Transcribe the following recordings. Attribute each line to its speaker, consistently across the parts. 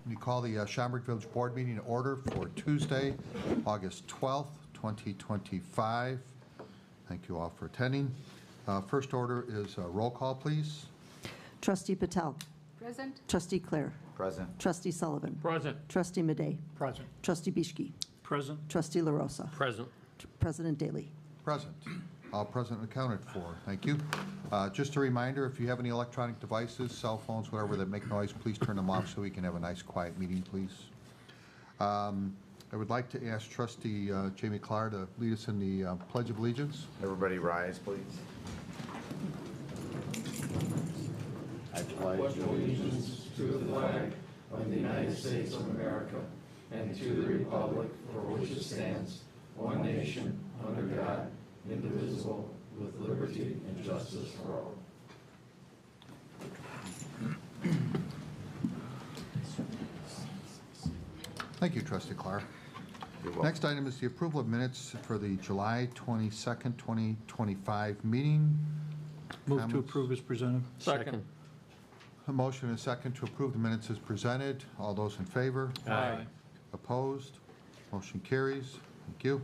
Speaker 1: We call the Schaumburg Village Board meeting in order for Tuesday, August 12th, 2025. Thank you all for attending. First order is roll call, please.
Speaker 2: Trustee Patel.
Speaker 3: Present.
Speaker 2: Trustee Clare.
Speaker 4: Present.
Speaker 2: Trustee Sullivan.
Speaker 5: Present.
Speaker 2: Trustee Madej.
Speaker 5: Present.
Speaker 2: Trustee Bishki.
Speaker 5: Present.
Speaker 2: Trustee LaRosa.
Speaker 5: Present.
Speaker 2: President Daly.
Speaker 1: Present. All present and accounted for. Thank you. Just a reminder, if you have any electronic devices, cell phones, whatever that make noise, please turn them off so we can have a nice quiet meeting, please. I would like to ask Trustee Jamie Clark to lead us in the Pledge of Allegiance.
Speaker 4: Everybody rise, please.
Speaker 6: I pledge allegiance to the flag of the United States of America and to the republic for which it stands, one nation, under God, indivisible, with liberty and justice for all.
Speaker 1: Thank you, Trustee Clark. Next item is the approval of minutes for the July 22nd, 2025 meeting.
Speaker 5: Move to
Speaker 1: Comments?
Speaker 5: approve as presented.
Speaker 7: Second.
Speaker 1: A motion and a second to approve the minutes as presented. All those in favor?
Speaker 7: Aye.
Speaker 1: Opposed? Motion carries. Thank you.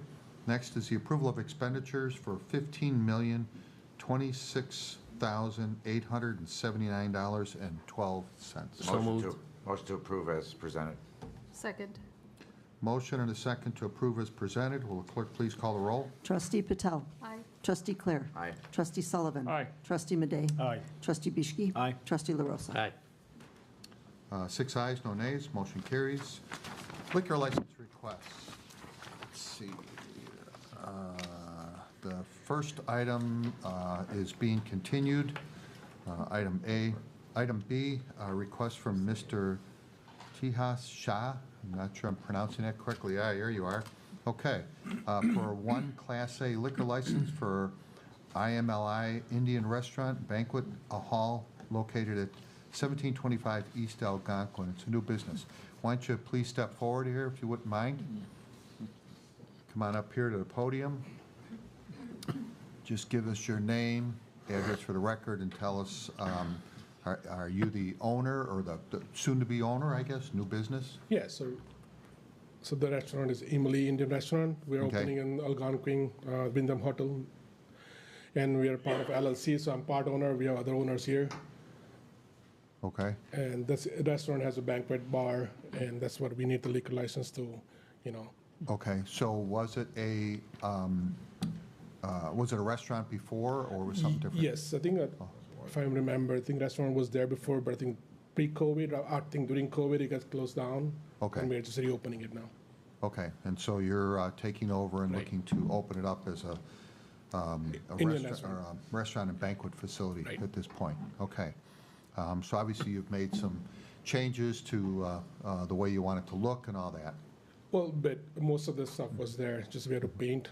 Speaker 1: Next is the approval of expenditures for $15,026,879.12.
Speaker 7: So moved.
Speaker 4: Motion to approve as presented.
Speaker 3: Second.
Speaker 1: Motion and a second to approve as presented. Will the clerk please call the roll?
Speaker 2: Trustee Patel.
Speaker 3: Aye.
Speaker 2: Trustee Clare.
Speaker 4: Aye.
Speaker 2: Trustee Sullivan.
Speaker 5: Aye.
Speaker 2: Trustee Madej.
Speaker 5: Aye.
Speaker 2: Trustee Bishki.
Speaker 5: Aye.
Speaker 2: Trustee LaRosa.
Speaker 7: Aye.
Speaker 1: 6 ayes, no nays. Motion carries. Liquor license requests. Let's see. The first item is being continued. Item A. Item B, request from Mr. Tihas Shah. I'm not sure I'm pronouncing that correctly. Yeah, here you are. Okay. For one Class A liquor license for IMLI Indian Restaurant Banquet Hall located at 1725 East Algonquin. It's a new business. Why don't you please step forward here if you wouldn't mind? Come on up here to the podium. Just give us your name, address for the record, and tell us, are you the owner or the soon-to-be owner, I guess, new business?
Speaker 8: Yeah, so the restaurant is Emily Indian Restaurant. We're
Speaker 1: Okay.
Speaker 8: opening in Algonquin, Wyndham Hotel, and we are part of LLC, so I'm part owner. We have other owners here.
Speaker 1: Okay.
Speaker 8: And this restaurant has a banquet bar, and that's what we need the liquor license to,
Speaker 1: Okay, so was it a restaurant before, or was something different?
Speaker 8: Yes, I think, if I remember, I think restaurant was there before, but I think pre-COVID, I think during COVID, it got closed down.
Speaker 1: Okay.
Speaker 8: And we're just reopening it now.
Speaker 1: Okay, and so you're taking over and
Speaker 8: Right.
Speaker 1: looking to open it up as a
Speaker 8: Indian
Speaker 1: restaurant and banquet facility
Speaker 8: Right.
Speaker 1: at this point? Okay. So obviously you've made some changes to the way you want it to look and all that.
Speaker 8: Well, but most of the stuff was there, just we had to paint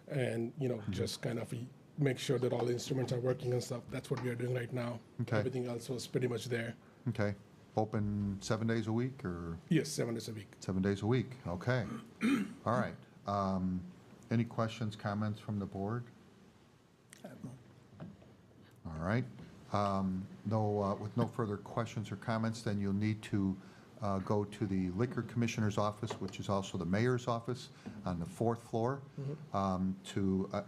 Speaker 8: and, just kind of make sure that all the instruments are working and stuff. That's what we are doing right now.
Speaker 1: Okay.
Speaker 8: Everything else was pretty much there.
Speaker 1: Okay. Open 7 days a week or
Speaker 8: Yes, 7 days a week.
Speaker 1: 7 days a week? Okay. All right. Any questions, comments from the board? All right. With no further questions or comments, then you'll need to go to the Liquor Commissioner's office, which is also the mayor's office, on the 4th floor,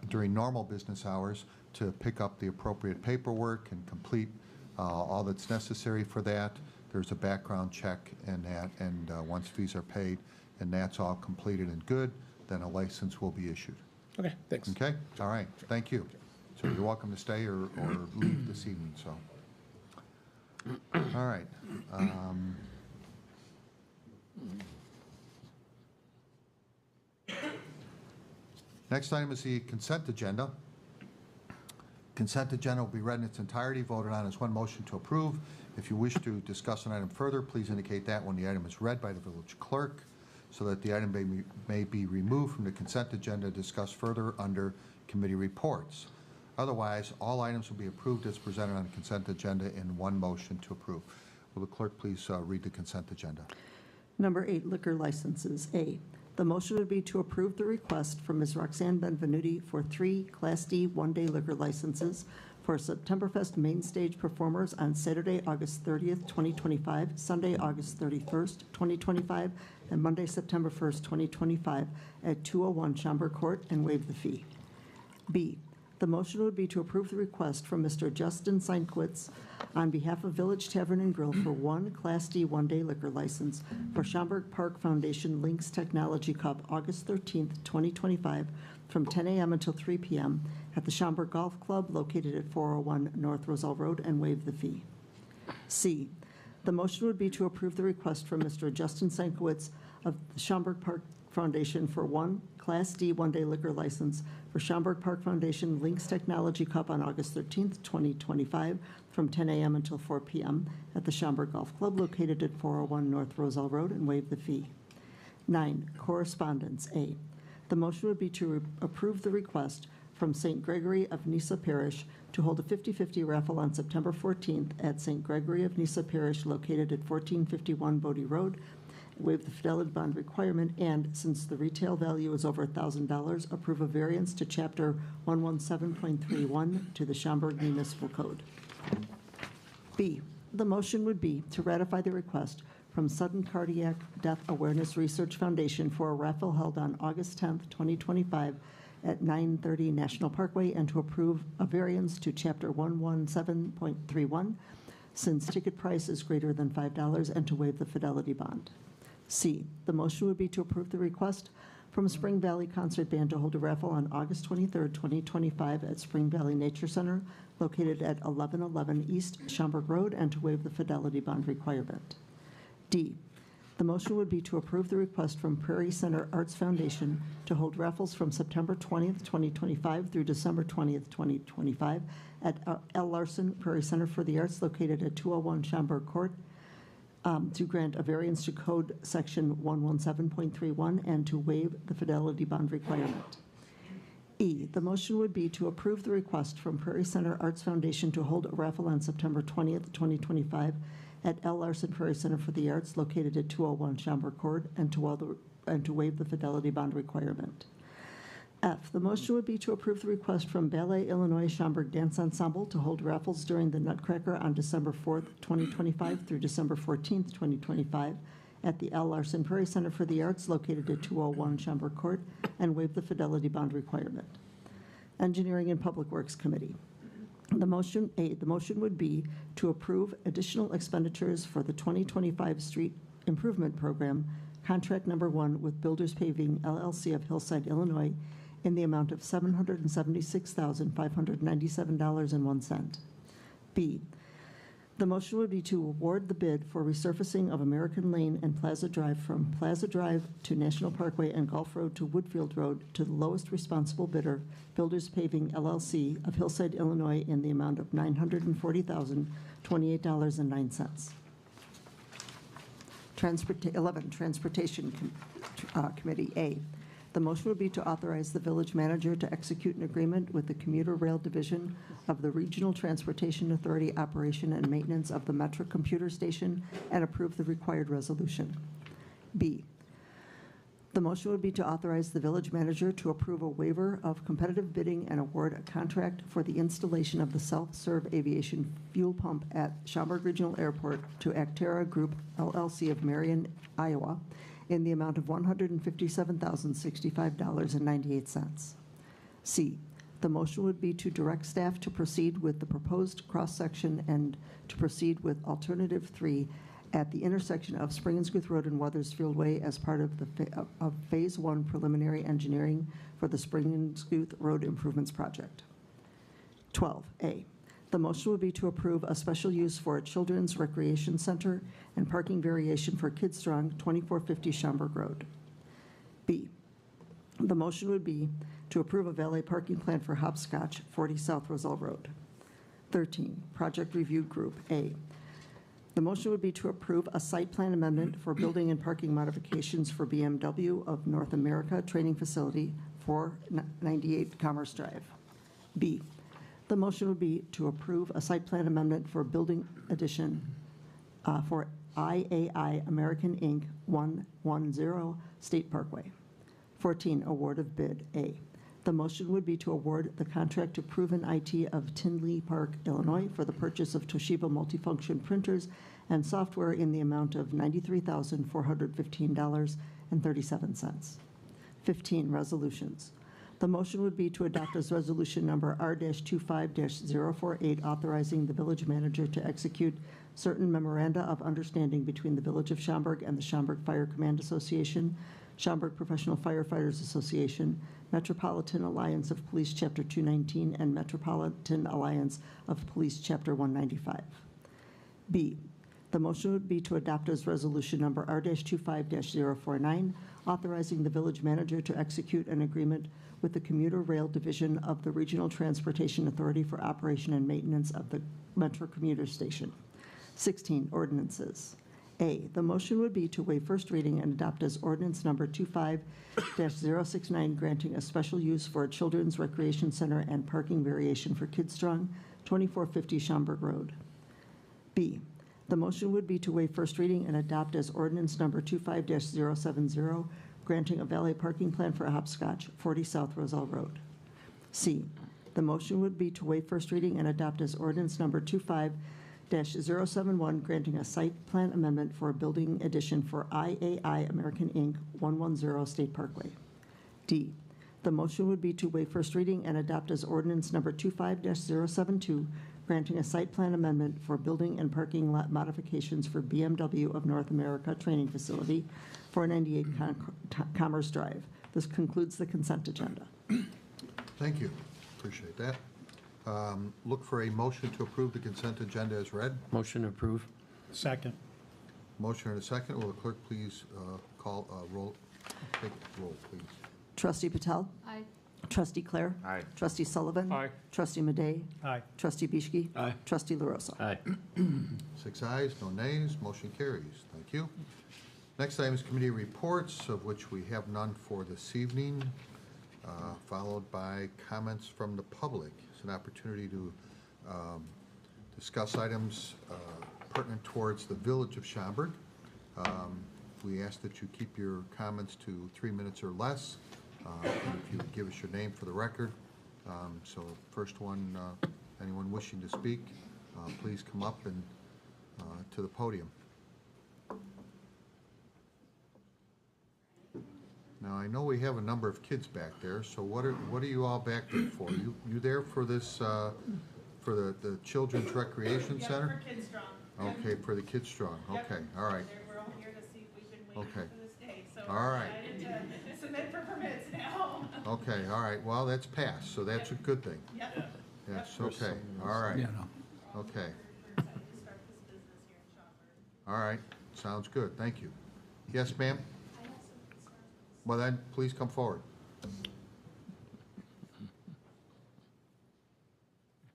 Speaker 1: during normal business hours, to pick up the appropriate paperwork and complete all that's necessary for that. There's a background check and that, and once fees are paid and that's all completed and good, then a license will be issued.
Speaker 8: Okay, thanks.
Speaker 1: Okay? All right. Thank you. So you're welcome to stay or leave this evening, so. All right. Next item is the consent agenda. Consent agenda will be read in its entirety, voted on as one motion to approve. If you wish to discuss an item further, please indicate that when the item is read by the village clerk, so that the item may be removed from the consent agenda, discussed further under committee reports. Otherwise, all items will be approved as presented on the consent agenda in one motion to approve. Will the clerk please read the consent agenda?
Speaker 2: Number 8, liquor licenses. A, the motion would be to approve the request from Ms. Roxanne Benvenuti for 3 Class D one-day liquor licenses for Septemberfest main stage performers on Saturday, August 30th, 2025, Sunday, August 31st, 2025, and Monday, September 1st, 2025, at 201 Schaumburg Court, and waive the fee. B, the motion would be to approve the request from Mr. Justin Seinkwitz on behalf of Village Tavern and Grill for one Class D one-day liquor license for Schaumburg Park Foundation Links Technology Cup, August 13th, 2025, from 10 a.m. until 3 p.m. at the Schaumburg Golf Club located at 401 North Roselle Road, and waive the fee. C, the motion would be to approve the request from Mr. Justin Seinkwitz of the Schaumburg Park Foundation for one Class D one-day liquor license for Schaumburg Park Foundation Links Technology Cup on August 13th, 2025, from 10 a.m. until 4 p.m. at the Schaumburg Golf Club located at 401 North Roselle Road, and waive the fee. 9, correspondence. A, the motion would be to approve the request from St. Gregory of Nyssa Parish to hold a 50-50 raffle on September 14th at St. Gregory of Nyssa Parish located at 1451 Bodie Road, waive the fidelity bond requirement, and since the retail value is over $1,000, approve a variance to Chapter 117.31 to the Schaumburg Municipal Code. B, the motion would be to ratify the request from Sudden Cardiac Death Awareness Research Foundation for a raffle held on August 10th, 2025 at 930 National Parkway, and to approve a variance to Chapter 117.31 since ticket price is greater than $5, and to waive the fidelity bond. C, the motion would be to approve the request from Spring Valley Concert Band to hold a raffle on August 23rd, 2025 at Spring Valley Nature Center located at 1111 East Schaumburg Road, and to waive the fidelity bond requirement. D, the motion would be to approve the request from Prairie Center Arts Foundation to hold raffles from September 20th, 2025 through December 20th, 2025 at L. Larson Prairie Center for the Arts located at 201 Schaumburg Court, to grant a variance to Code Section 117.31 and to waive the fidelity bond requirement. E, the motion would be to approve the request from Prairie Center Arts Foundation to hold a raffle on September 20th, 2025 at L. Larson Prairie Center for the Arts located at 201 Schaumburg Court, and to waive the fidelity bond requirement. F, the motion would be to approve the request from Ballet Illinois Schaumburg Dance Ensemble to hold raffles during the Nutcracker on December 4th, 2025 through December 14th, 2025 at the L. Larson Prairie Center for the Arts located at 201 Schaumburg Court, and waive the fidelity bond requirement. Engineering and Public Works Committee. The motion would be to approve additional expenditures for the 2025 Street Improvement Program, contract number 1 with Builders Paving LLC of Hillside, Illinois, in the amount of $776,597.01. B, the motion would be to award the bid for resurfacing of American Lane and Plaza Drive from Plaza Drive to National Parkway and Gulf Road to Woodfield Road to the lowest responsible bidder, Builders Paving LLC of Hillside, Illinois, in the amount of $940,028.09. 11, Transportation Committee. A, the motion would be to authorize the village manager to execute an agreement with the Commuter Rail Division of the Regional Transportation Authority operation and maintenance of the Metric Computer Station, and approve the required resolution. B, the motion would be to authorize the village manager to approve a waiver of competitive bidding and award a contract for the installation of the self-serve aviation fuel pump at Schaumburg Regional Airport to Actera Group LLC of Marion, Iowa, in the amount of $157,065.98. C, the motion would be to direct staff to proceed with the proposed cross-section and to proceed with alternative 3 at the intersection of Springinsguth Road and Weathersfield Way as part of Phase 1 preliminary engineering for the Springinsguth Road Improvements Project. 12A, the motion would be to approve a special use for a children's recreation center and parking variation for Kids Strong, 2450 Schaumburg Road. B, the motion would be to approve a valet parking plan for Hopscotch, 40 South Roselle Road. 13, Project Review Group. A, the motion would be to approve a site plan amendment for building and parking modifications for BMW of North America Training Facility, 498 Commerce Drive. B, the motion would be to approve a site plan amendment for building addition for IAI American Inc. 110 State Parkway. 14, award of bid. A, The motion would be to award the contract to Proven IT of Tinley Park, Illinois, for the purchase of Toshiba multifunction printers and software in the amount of $93,415.37. 15, resolutions. The motion would be to adopt as resolution number R-25-048, authorizing the village manager to execute certain memoranda of understanding between the Village of Schaumburg and the Schaumburg Fire Command Association, Schaumburg Professional Firefighters Association, Metropolitan Alliance of Police Chapter 219, and Metropolitan Alliance of Police Chapter 195. B, the motion would be to adopt as resolution number R-25-049, authorizing the village manager to execute an agreement with the Commuter Rail Division of the Regional Transportation Authority for operation and maintenance of the Metro Commuter Station. 16, ordinances. A, the motion would be to waive first reading and adopt as ordinance number 25-069, granting a special use for a children's recreation center and parking variation for Kidstrong, 2450 Schaumburg Road. B, the motion would be to waive first reading and adopt as ordinance number 25-070, granting a valet parking plan for Hopscotch, 40 South Roselle Road. C, the motion would be to waive first reading and adopt as ordinance number 25-071, granting a site plan amendment for a building addition for IAI American Inc., 110 State Parkway. D, the motion would be to waive first reading and adopt as ordinance number 25-072, granting a site plan amendment for building and parking lot modifications for BMW of North America Training Facility, 498 Commerce Drive. This concludes the consent agenda.
Speaker 1: Thank you. Appreciate that. Look for a motion to approve the consent agenda as read.
Speaker 3: Motion to approve.
Speaker 6: Second.
Speaker 1: Motion and a second. Will the clerk please call roll? Take roll, please.
Speaker 2: Trustee Patel?
Speaker 5: Aye.
Speaker 2: Trustee Clare?
Speaker 4: Aye.
Speaker 2: Trustee Sullivan?
Speaker 8: Aye.
Speaker 2: Trustee Madej?
Speaker 6: Aye.
Speaker 2: Trustee Bischke?
Speaker 3: Aye.
Speaker 2: Trustee LaRosa?
Speaker 3: Aye.
Speaker 1: 6 ayes, no nays, motion carries. Thank you. Next item is committee reports, of which we have none for this evening, followed by comments from the public. It's an opportunity to discuss items pertinent towards the Village of Schaumburg. We ask that you keep your comments to 3 minutes or less. And if you would give us your name for the record. So first one, anyone wishing to speak, please come up and to the podium. Now, I know we have a number of kids back there, so what are you all back there for? You there for this, for the Children's Recreation Center?
Speaker 7: Yeah, for Kids Strong.
Speaker 1: Okay, for the Kids Strong,
Speaker 7: Yep.
Speaker 1: okay, all right.
Speaker 7: We're all here to see, we've been waiting
Speaker 1: Okay.
Speaker 7: for this day, so
Speaker 1: All
Speaker 7: we're
Speaker 1: right.
Speaker 7: excited to submit for permits now.
Speaker 1: Okay, all right, well, that's passed, so that's a good thing.
Speaker 7: Yep.
Speaker 1: Yes, okay, all right. Okay,
Speaker 7: We're excited to start this business here in Schaumburg.
Speaker 1: all right, sounds good, thank you. Yes, ma'am? Well, then, please come forward.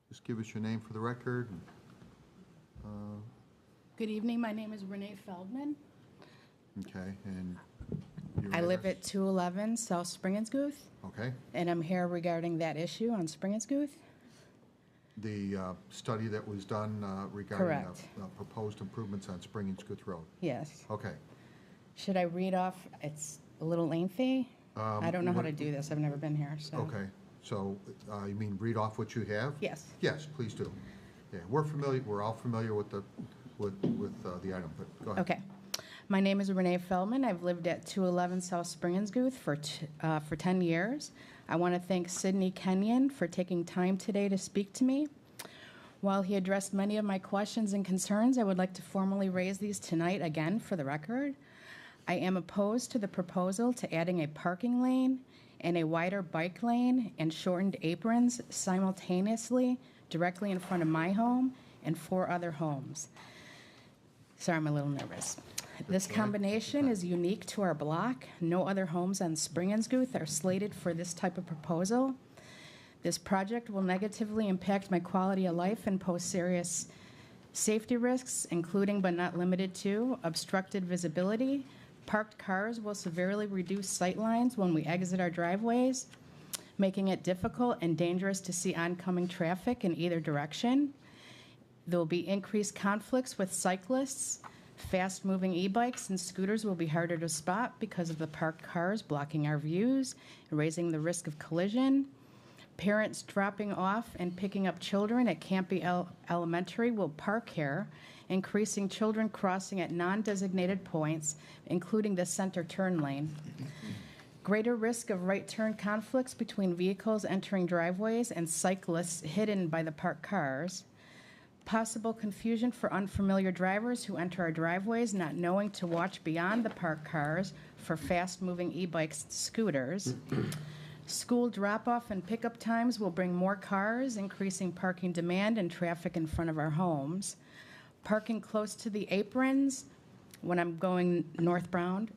Speaker 1: Just give us your name for the record.
Speaker 5: Good evening, my name is Renee Feldman.
Speaker 1: Okay, and your
Speaker 5: I live
Speaker 1: address?
Speaker 5: at 211 South Springinsguth,
Speaker 1: Okay,
Speaker 5: and I'm here regarding that issue on Springinsguth.
Speaker 1: the study that was done regarding
Speaker 5: Correct.
Speaker 1: proposed improvements on Spring and Scoot Road.
Speaker 5: Yes.
Speaker 1: Okay.
Speaker 5: Should I read off? It's a little lengthy. I don't know how
Speaker 1: what-
Speaker 5: to do this, I've never been here, so.
Speaker 1: Okay, so you mean read off what you have?
Speaker 5: Yes.
Speaker 1: Yes, please do. Yeah, we're all familiar with the item, but go ahead.
Speaker 5: Okay. My name is Renee Feldman. I've lived at 211 South Springinsguth for 10 years. I want to thank Sidney Kenyon for taking time today to speak to me. While he addressed many of my questions and concerns, I would like to formally raise these tonight again for the record. I am opposed to the proposal to adding a parking lane and a wider bike lane and shortened aprons simultaneously directly in front of my home and 4 other homes. Sorry, I'm a little nervous. This combination is unique to our block. No other homes on Springinsguth are slated for this type of proposal. This project will negatively impact my quality of life and pose serious safety risks, including but not limited to obstructed visibility. Parked cars will severely reduce sight lines when we exit our driveways, making it difficult and dangerous to see oncoming traffic in either direction. There will be increased conflicts with cyclists Fast-moving e-bikes and scooters will be harder to spot because of the parked cars blocking our views, raising the risk of collision. Parents dropping off and picking up children at Campy Elementary will park here, increasing children crossing at non-designated points, including the center turn lane. Greater risk of right turn conflicts between vehicles entering driveways and cyclists hidden by the parked cars. Possible confusion for unfamiliar drivers who enter our driveways not knowing to watch beyond the parked cars for fast-moving e-bikes and scooters. School drop-off and pickup times will bring more cars, increasing parking demand and traffic in front of our homes. Parking close to the aprons when I'm going northbound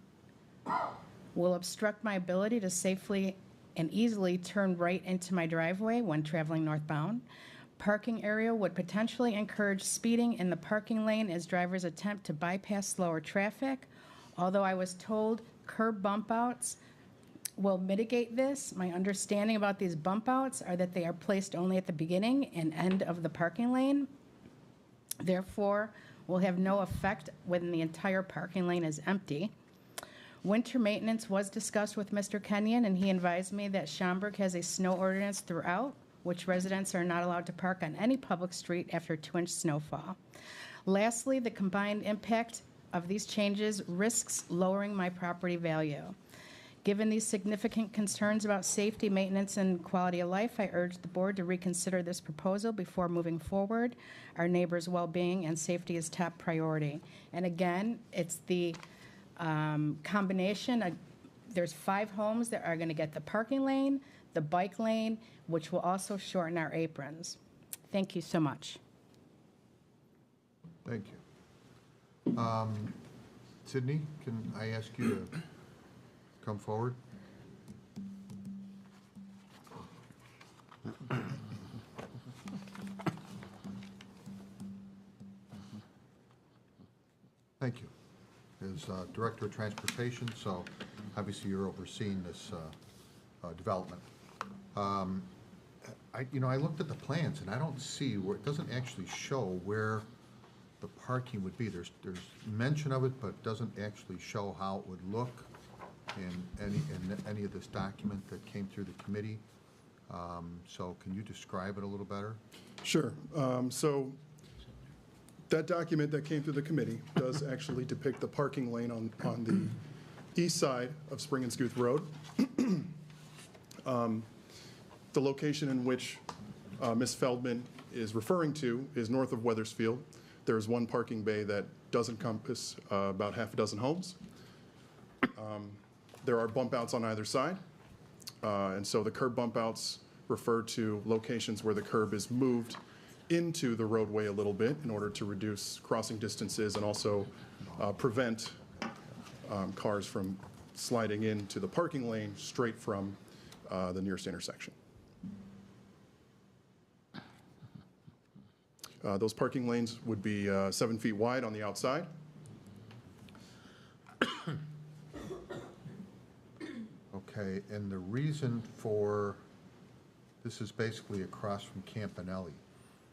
Speaker 5: will obstruct my ability to safely and easily turn right into my driveway when traveling northbound. Parking area would potentially encourage speeding in the parking lane as drivers attempt to bypass slower traffic. Although I was told curb bump outs will mitigate this, my understanding about these bump outs are that they are placed only at the beginning and end of the parking lane. Therefore, will have no effect when the entire parking lane is empty. Winter maintenance was discussed with Mr. Kenyon, and he advised me that Schaumburg has a snow ordinance throughout, which residents are not allowed to park on any public street after 2-inch snowfall. Lastly, the combined impact of these changes risks lowering my property value. Given these significant concerns about safety, maintenance, and quality of life, I urge the board to reconsider this proposal before moving forward. Our neighbors' well-being and safety is top priority. And again, it's the combination. There's 5 homes that are going to get the parking lane, the bike lane, which will also shorten our aprons. Thank you so much.
Speaker 1: Thank you. Sydney, can I ask you to come forward? Thank you. As Director of Transportation, so obviously you're overseeing this development. I looked at the plans and I don't see where, it doesn't actually show where the parking would be. There's mention of it, but it doesn't actually show how it would look in any of this document that came through the committee. So can you describe it a little better?
Speaker 3: Sure. So that document that came through the committee does actually depict the parking lane on the east side of Spring and Scooth Road. The location in which Ms. Feldman is referring to is north of Weathersfield. There is one parking bay that does encompass about half a dozen homes. There are bump outs on either side. And so the curb bump outs refer to locations where the curb is moved into the roadway a little bit in order to reduce crossing distances and also prevent cars from sliding into the parking lane straight from the nearest intersection. Those parking lanes would be 7 feet wide on the outside.
Speaker 1: Okay, and the reason for, this is basically across from Campanelli,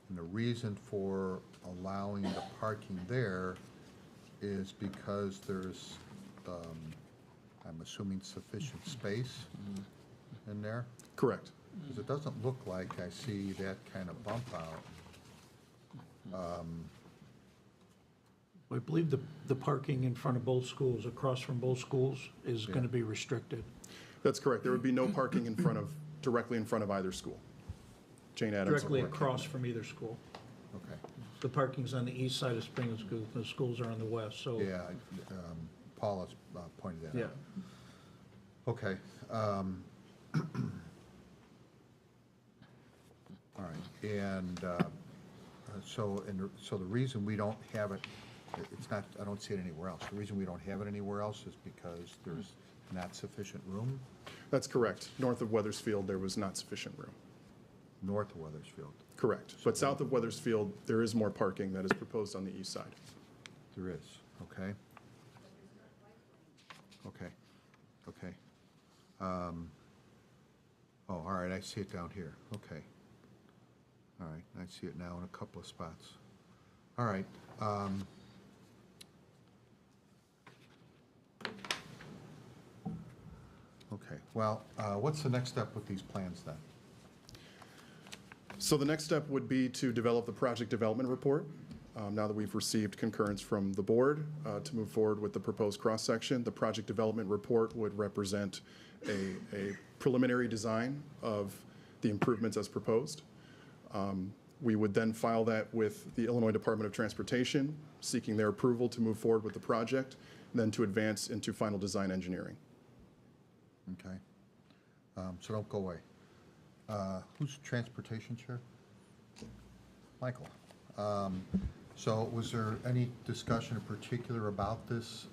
Speaker 1: and the reason for allowing the parking there is because there's, I'm assuming, sufficient space in there?
Speaker 3: Correct.
Speaker 1: Because it doesn't look like I see that kind of bump out.
Speaker 9: I believe the parking in front of both schools, across from both schools, is going to be restricted.
Speaker 3: That's correct. There would be no parking in front of, directly in front of either school. Jane Addams.
Speaker 9: Directly
Speaker 3: or
Speaker 9: across
Speaker 3: Campanelli.
Speaker 9: from either school.
Speaker 1: Okay,
Speaker 9: The parking's on the east side of Spring and Scooth, the schools are on the west, so.
Speaker 1: yeah, Paula's pointed that
Speaker 9: Yeah.
Speaker 1: out. Okay. All right, and so the reason we don't have it, it's not, I don't see it anywhere else. The reason we don't have it anywhere else is because there's not sufficient room
Speaker 3: That's correct. North of Weathersfield, there was not sufficient room.
Speaker 1: north of Weathersfield.
Speaker 3: Correct. But south of Weathersfield, there is more parking that is proposed on the east side.
Speaker 1: There is, okay? Okay, okay. Oh, all right, I see it down here, okay. All right, I see it now in a couple of spots. All right. Well, what's the next step with these plans then?
Speaker 3: So the next step would be to develop the project development report. Now that we've received concurrence from the board to move forward with the proposed cross-section, the project development report would represent a preliminary design of the improvements as proposed. We would then file that with the Illinois Department of Transportation, seeking their approval to move forward with the project, then to advance into final design engineering.
Speaker 1: Okay. So don't go away. Who's transportation chair? Michael. So was there any discussion in particular about this,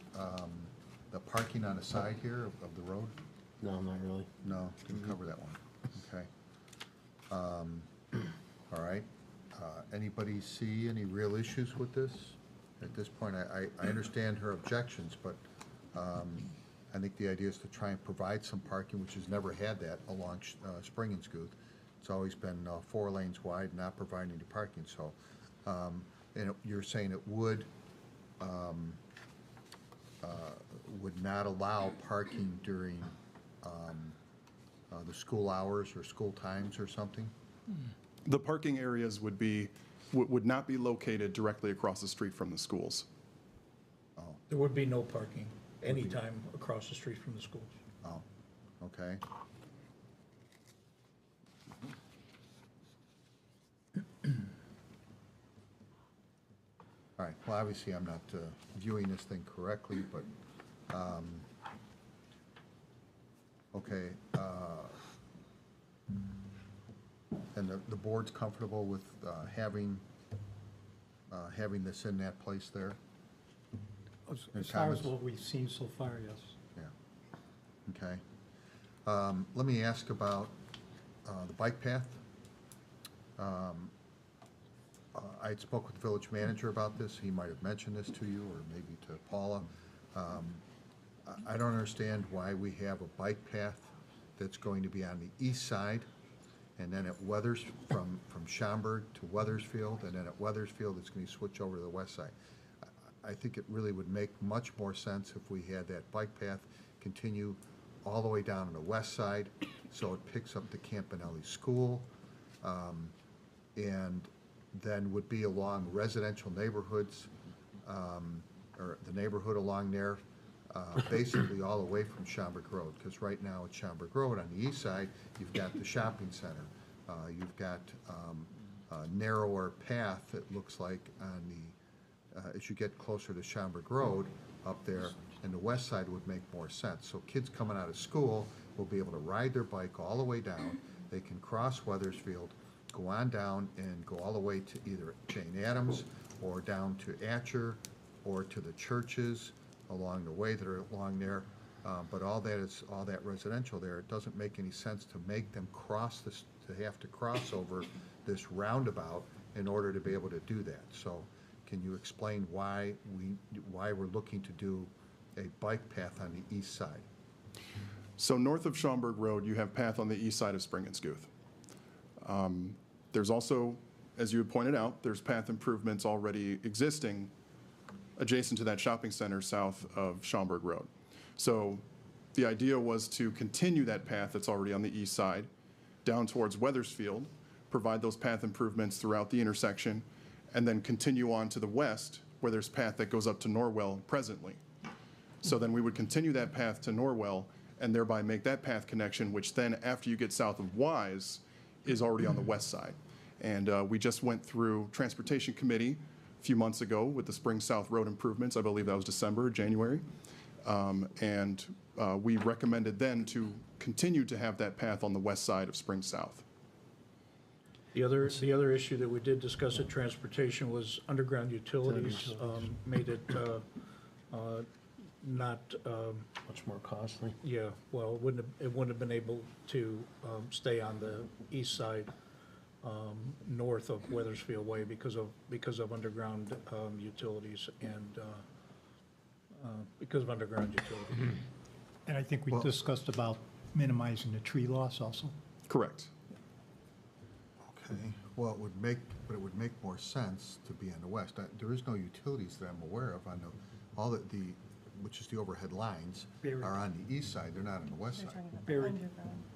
Speaker 1: the parking on the side here of the road?
Speaker 6: No, not really.
Speaker 1: No, didn't cover that one. Okay. All right. Anybody see any real issues with this? At this point, I understand her objections, but I think the idea is to try and provide some parking, which has never had that along Spring and Schuth. It's always been 4 lanes wide, not providing any parking. So, and you're saying it would not allow parking during the school hours or school times or something?
Speaker 3: The parking areas would not be located directly across the street from the schools.
Speaker 9: There would be no parking anytime across the street from the schools.
Speaker 1: Oh, okay. All right, well, obviously, I'm not viewing this thing correctly, but, okay. And the board's comfortable with having this in that place there?
Speaker 10: As far as what we've seen so far, yes.
Speaker 1: Yeah. Okay. Let me ask about the bike path. I had spoke with the village manager about this. He might have mentioned this to you or maybe to Paula. I don't understand why we have a bike path that's going to be on the east side, and then at from Schaumburg to Weathersfield, and then at Weathersfield, it's going to switch over to the west side. I think it really would make much more sense if we had that bike path continue all the way down on the west side, so it picks up the Campanelli School, and then would be along residential neighborhoods, or the neighborhood along there, basically all the way from Schaumburg Road, because right now at Schaumburg Road on the east side, you've got the shopping center. You've got a narrower path, it looks like, on the, as you get closer to Schaumburg Road up there, and the west side would make more sense. So kids coming out of school will be able to ride their bike all the way down. They can cross Weathersfield, go on down and go all the way to either Jane Addams or down to Atcher or to the churches along the way that are along there. But all that residential there. It doesn't make any sense to make them cross this, to have to cross over this roundabout in order to be able to do that. So can you explain why we're looking to do a bike path on the east side?
Speaker 3: So north of Schaumburg Road, you have path on the east side of Spring and Schuth. There's also, as you had pointed out, there's path improvements already existing adjacent to that shopping center south of Schaumburg Road. So the idea was to continue that path that's already on the east side down towards Weathersfield, provide those path improvements throughout the intersection, and then continue on to the west where there's path that goes up to Norwell presently. So then we would continue that path to Norwell and thereby make that path connection, which then after you get south of Wise is already on the west side. And we just went through Transportation Committee a few months ago with the Spring South Road improvements. I believe that was December, January. We recommended then to continue to have that path on the west side of Spring South.
Speaker 9: The other issue that we did discuss at transportation was underground utilities. Made it not
Speaker 6: Much more costly.
Speaker 9: yeah. Well, it wouldn't have been able to stay on the east side north of Weathersfield Way because of underground utilities and because of underground utilities.
Speaker 10: And I think we discussed about minimizing the tree loss also.
Speaker 3: Correct.
Speaker 1: Okay, well, it would make more sense to be on the west. There is no utilities that I'm aware of on all the which is the overhead lines,
Speaker 10: Buried.
Speaker 1: are on the east side, they're not on the west side.
Speaker 10: Buried.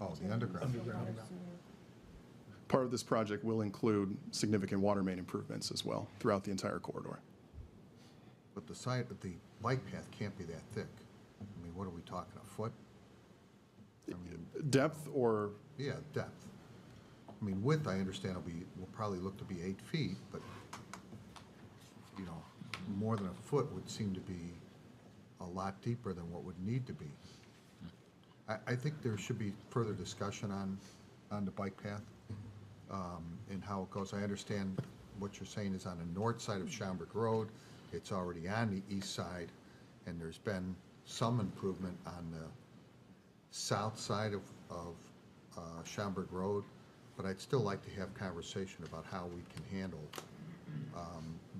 Speaker 1: Oh, the underground.
Speaker 3: Part of this project will include significant water main improvements as well throughout the entire corridor.
Speaker 1: But the bike path can't be that thick. I mean, what are we talking, a foot? I mean,
Speaker 3: Depth or,
Speaker 1: yeah, depth. I mean, width, I understand will probably look to be 8 feet, but, you know, more than a foot would seem to be a lot deeper than what would need to be. I think there should be further discussion on the bike path and how it goes. I understand what you're saying is on the north side of Schaumburg Road. It's already on the east side, and there's been some improvement on the south side of Schaumburg Road, but I'd still like to have conversation about how we can handle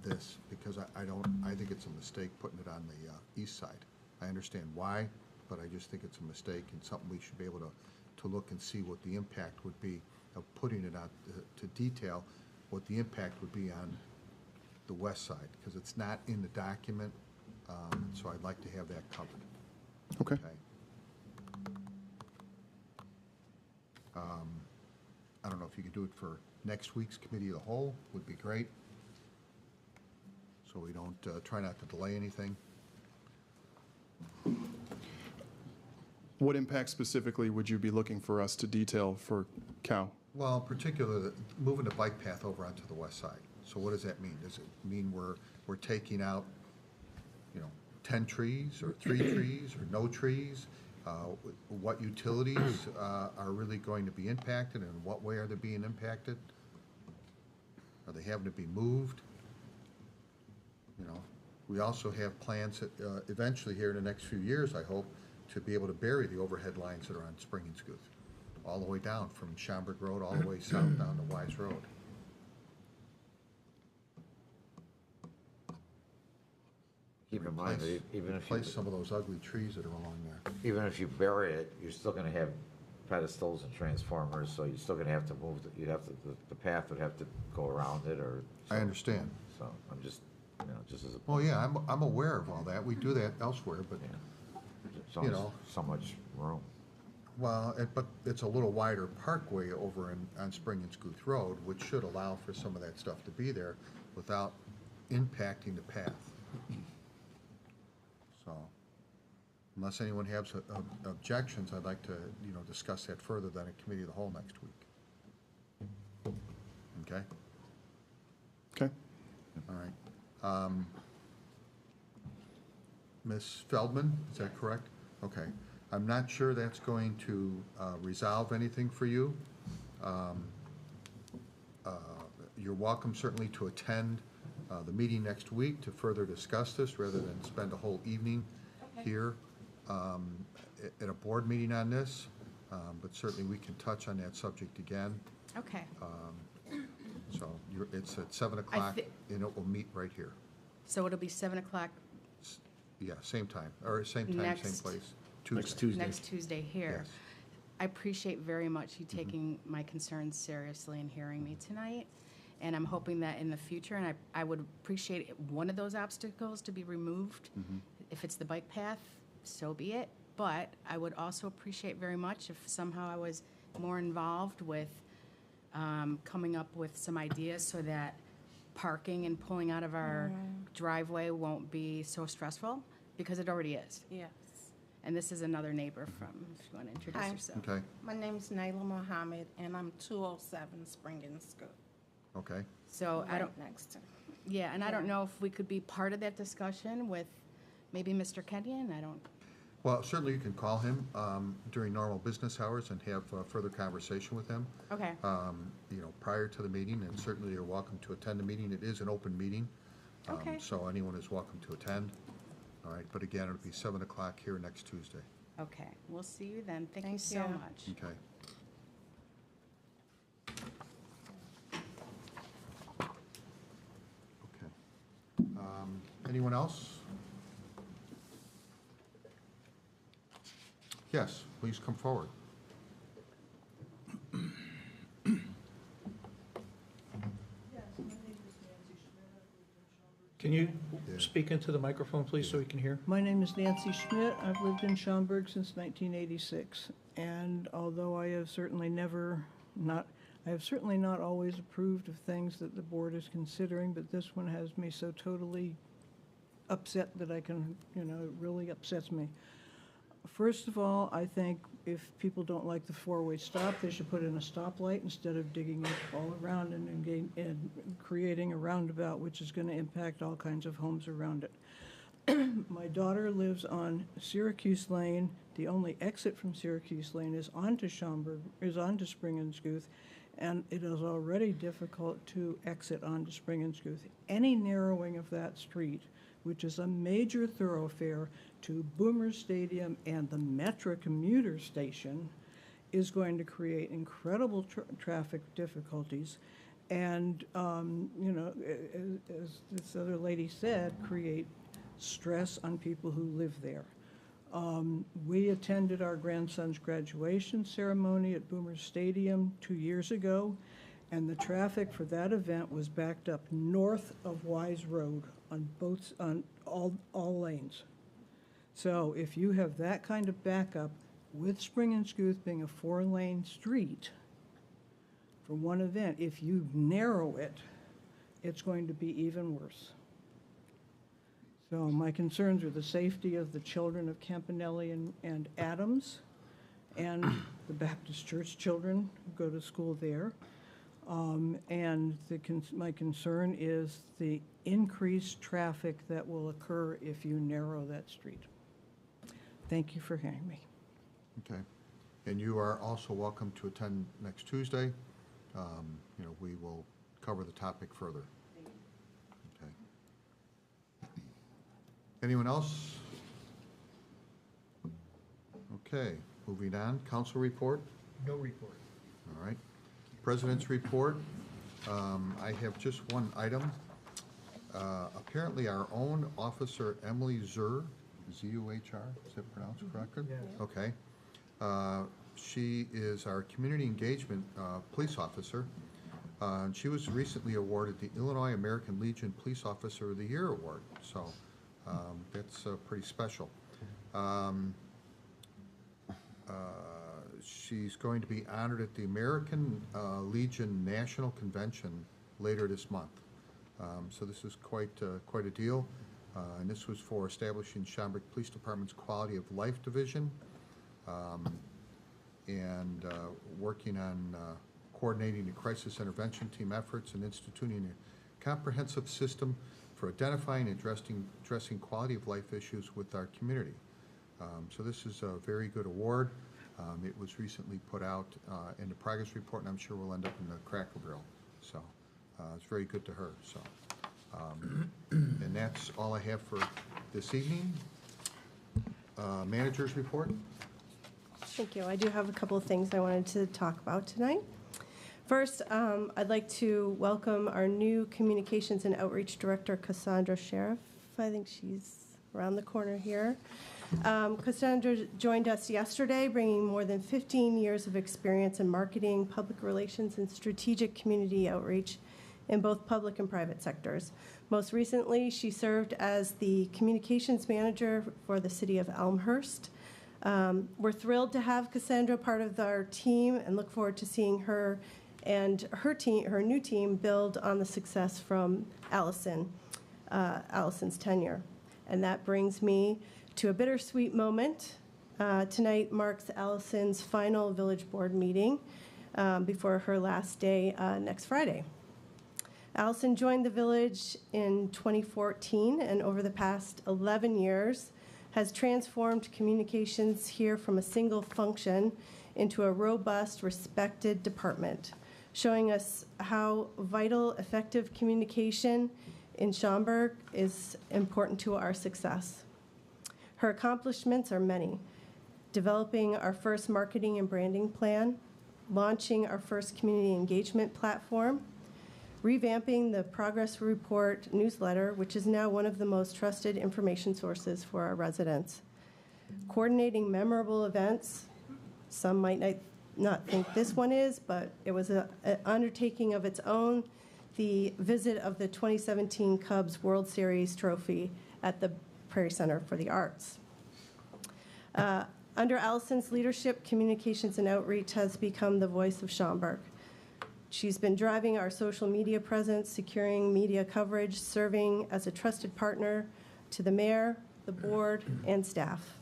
Speaker 1: this, because I think it's a mistake putting it on the east side. I understand why, but I just think it's a mistake and something we should be able to look and see what the impact would be of putting it out to detail what the impact would be on the west side, because it's not in the document, so I'd like to have that covered.
Speaker 3: okay.
Speaker 1: I don't know if you could do it for next week's committee of the whole, would be great. So we don't, try not to delay anything.
Speaker 3: What impact specifically would you be looking for us to detail for Cal?
Speaker 1: Well, particularly moving the bike path over onto the west side. So what does that mean? Does it mean we're taking out, 10 trees or 3 trees or no trees? What utilities are really going to be impacted, and in what way are they being impacted? Are they having to be moved? We also have plans that eventually here in the next few years, I hope, to be able to bury the overhead lines that are on Spring and Schuth, all the way down from Schaumburg Road all the way south down to Wise Road.
Speaker 4: Keep in mind, that even if
Speaker 1: Replace some of those ugly trees that are along there.
Speaker 4: even if you bury it, you're still gonna have pedestals and transformers, so you're still gonna have to move, you'd have to, the path would have to go around it, or.
Speaker 1: I understand.
Speaker 4: So, I'm just, just as a.
Speaker 1: Well, yeah, I'm aware of all that. We do that elsewhere, but,
Speaker 4: There's only
Speaker 1: know.
Speaker 4: so much room.
Speaker 1: well, but it's a little wider parkway over on Spring and Schuth Road, which should allow for some of that stuff to be there without impacting the path. So, unless anyone has objections, I'd like to, discuss that further than a committee of the whole next week. Okay?
Speaker 3: Okay.
Speaker 1: All right. Ms. Feldman, is that correct? Okay. I'm not sure that's going to resolve anything for you. You're welcome certainly to attend the meeting next week to further discuss this, rather than spend a whole evening here at a board meeting on this. But certainly we can touch on that subject again.
Speaker 5: Okay.
Speaker 1: So it's at 7 o'clock, and it will meet right here.
Speaker 5: So it'll be 7 o'clock
Speaker 1: Yeah, same time, or same time, same
Speaker 5: Next-
Speaker 1: place.
Speaker 5: next Tuesday here.
Speaker 1: Yes.
Speaker 5: I appreciate very much you taking my concerns seriously and hearing me tonight. And I'm hoping that in the future, and I would appreciate one of those obstacles to be removed. If it's the bike path, so be it. But I would also appreciate very much if somehow I was more involved with coming up with some ideas so that parking and pulling out of our driveway won't be so stressful, because it already is.
Speaker 11: Yes.
Speaker 5: And this is another neighbor from, if you want to introduce
Speaker 11: Hi.
Speaker 5: yourself.
Speaker 1: Okay,
Speaker 11: My name's Naila Mohammed, and I'm 207 Spring and Scoop,
Speaker 1: okay.
Speaker 5: So I
Speaker 11: right
Speaker 5: don't,
Speaker 11: next to.
Speaker 5: yeah, and I don't know if we could be part of that discussion with maybe Mr. Kenyon, I don't,
Speaker 1: Well, certainly you can call him during normal business hours and have further conversation with him,
Speaker 5: okay.
Speaker 1: Prior to the meeting, and certainly you're welcome to attend the meeting. It is an open meeting.
Speaker 5: Okay.
Speaker 1: So anyone is welcome to attend. All right, but again, it'll be 7 o'clock here next Tuesday.
Speaker 5: Okay, we'll see you then. Thank you
Speaker 11: Thank
Speaker 5: so
Speaker 11: you.
Speaker 5: much.
Speaker 1: Okay. Okay. Anyone else? Yes, please come forward.
Speaker 9: Can you speak into the microphone, please, so we can hear?
Speaker 12: My name is Nancy Schmidt. I've lived in Schaumburg since 1986. And although I have certainly not always approved of things that the board is considering, but this one has me so totally upset that I can, it really upsets me. First of all, I think if people don't like the four-way stop, they should put in a stoplight instead of digging it all around and creating a roundabout, which is going to impact all kinds of homes around it. My daughter lives on Syracuse Lane. The only exit from Syracuse Lane is onto Springenskooth, and it is already difficult to exit onto Springenskooth. Any narrowing of that street, which is a major thoroughfare to Boomer Stadium and the Metra commuter station, is going to create incredible traffic difficulties. And, as this other lady said, create stress on people who live there. We attended our grandson's graduation ceremony at Boomer Stadium 2 years ago, and the traffic for that event was backed up north of Wise Road on all lanes. So if you have that kind of backup, with Springenskooth being a 4-lane street for one event, if you narrow it, it's going to be even worse. So my concerns are the safety of the children of Campanelli and Adams, and the Baptist Church children who go to school there. And my concern is the increased traffic that will occur if you narrow that street. Thank you for hearing me.
Speaker 1: Okay. And you are also welcome to attend next Tuesday. We will cover the topic further. Okay. Anyone else? Okay, moving on. Council report?
Speaker 10: No report.
Speaker 1: All right. President's report. I have just one item. Apparently our own officer, Emily Zur, Z-U-H-R, is that pronounced correctly?
Speaker 10: Yes.
Speaker 1: Okay. She is our community engagement police officer. And she was recently awarded the Illinois American Legion Police Officer of the Year Award. So that's pretty special. She's going to be honored at the American Legion National Convention later this month. So this is quite a deal. And this was for establishing Schaumburg Police Department's Quality of Life Division and working on coordinating the crisis intervention team efforts and instituting a comprehensive system for identifying and addressing quality of life issues with our community. So this is a very good award. It was recently put out in the progress report, and I'm sure we'll end up in the Cracker Barrel. So it's very good to her. So, and that's all I have for this evening. Manager's report.
Speaker 13: Thank you. I do have a couple of things I wanted to talk about tonight. First, I'd like to welcome our new Communications and Outreach Director, Cassandra Sheriff. I think she's around the corner here. Cassandra joined us yesterday, bringing more than 15 years of experience in marketing, public relations, and strategic community outreach in both public and private sectors. Most recently, she served as the communications manager for the city of Elmhurst. We're thrilled to have Cassandra part of our team and look forward to seeing her and her new team build on the success from Allison's tenure. And that brings me to a bittersweet moment. Tonight marks Allison's final village board meeting before her last day next Friday. Allison joined the village in 2014, and over the past 11 years has transformed communications here from a single function into a robust, respected department, showing us how vital, effective communication in Schaumburg is important to our success. Her accomplishments are many: developing our first marketing and branding plan, launching our first community engagement platform, revamping the Progress Report newsletter, which is now one of the most trusted information sources for our residents, coordinating memorable events. Some might not think this one is, but it was an undertaking of its own. the visit of the 2017 Cubs World Series trophy at the Prairie Center for the Arts. Under Allison's leadership, communications and outreach has become the voice of Schaumburg. She's been driving our social media presence, securing media coverage, serving as a trusted partner to the mayor, the board, and staff.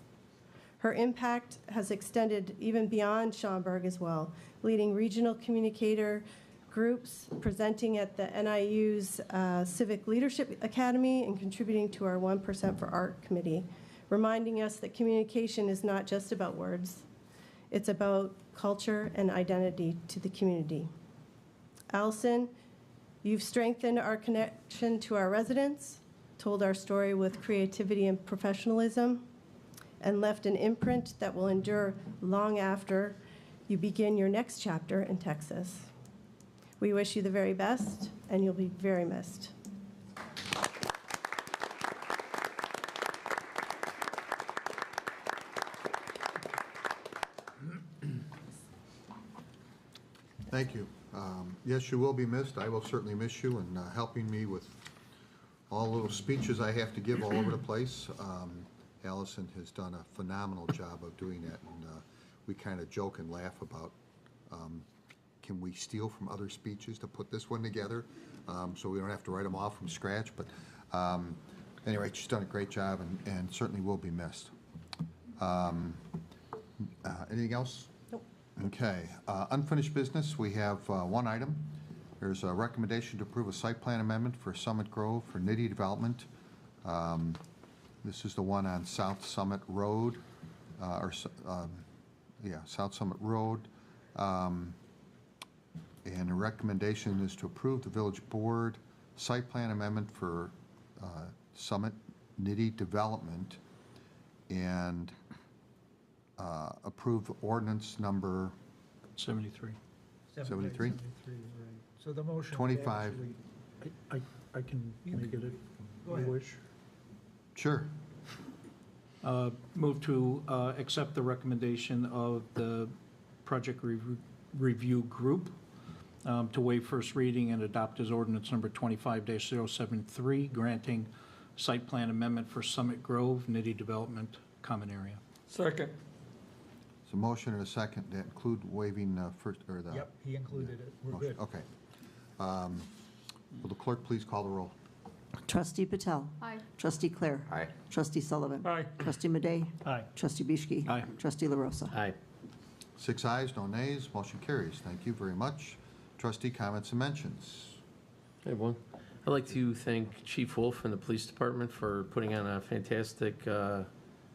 Speaker 13: Her impact has extended even beyond Schaumburg as well, leading regional communicator groups, presenting at the NIU's Civic Leadership Academy, and contributing to our 1% for Art Committee, reminding us that communication is not just about words. It's about culture and identity to the community. Allison, you've strengthened our connection to our residents, told our story with creativity and professionalism, and left an imprint that will endure long after you begin your next chapter in Texas. We wish you the very best, and you'll be very missed.
Speaker 1: Thank you. Yes, you will be missed. I will certainly miss you and helping me with all the little speeches I have to give all over the place. Allison has done a phenomenal job of doing that, and we kind of joke and laugh about, can we steal from other speeches to put this one together, so we don't have to write them all from scratch, but anyway, she's done a great job and certainly will be missed. Anything else?
Speaker 13: Nope.
Speaker 1: Okay, unfinished business, we have one item. There's a recommendation to approve a site plan amendment for Summit Grove for Nitty Development. This is the one on South Summit Road, South Summit Road. And the recommendation is to approve the village board site plan amendment for Summit Nitty Development and approve ordinance number
Speaker 9: 73.
Speaker 1: 73?
Speaker 10: So the motion.
Speaker 1: 25.
Speaker 9: I can make it if
Speaker 10: Go
Speaker 9: you
Speaker 10: ahead.
Speaker 9: wish.
Speaker 1: Sure.
Speaker 9: Move to accept the recommendation of the project review group to waive first reading and adopt as ordinance number 25-073, granting site plan amendment for Summit Grove Nitty Development Common Area.
Speaker 6: Second.
Speaker 1: So motion and a second that include waiving first, or the...
Speaker 10: Yep, he included it. We're
Speaker 1: motion.
Speaker 10: good.
Speaker 1: Okay. Will the clerk please call the roll?
Speaker 2: Trustee Patel.
Speaker 7: Aye.
Speaker 2: Trustee Claire.
Speaker 4: Aye.
Speaker 2: Trustee Sullivan.
Speaker 6: Aye.
Speaker 2: Trustee Madej.
Speaker 10: Aye.
Speaker 2: Trustee Bischke.
Speaker 9: Aye.
Speaker 2: Trustee LaRosa.
Speaker 4: Aye.
Speaker 1: 6 ayes, no nays, motion carries. Thank you very much. Trustee comments and mentions.
Speaker 6: Hey, everyone. I'd like to thank Chief Wolf and the Police Department for putting on a fantastic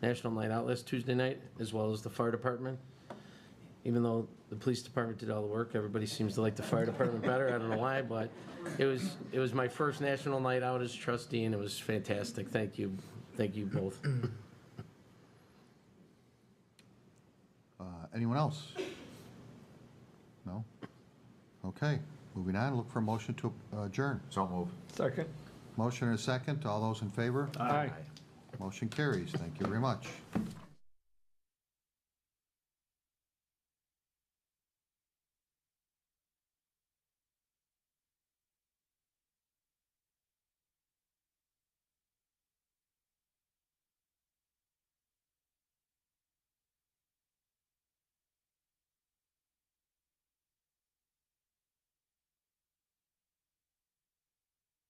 Speaker 6: National Night Out last Tuesday night, as well as the Fire Department. Even though the Police Department did all the work, everybody seems to like the Fire Department better. I don't know why, but it was my first National Night Out as trustee, and it was fantastic. Thank you. Thank you both.
Speaker 1: Anyone else? No? Okay, moving on, look for a motion to adjourn.
Speaker 4: So move.
Speaker 6: Second.
Speaker 1: Motion and a second, all those in favor?
Speaker 6: Aye.
Speaker 1: Motion carries. Thank you very much.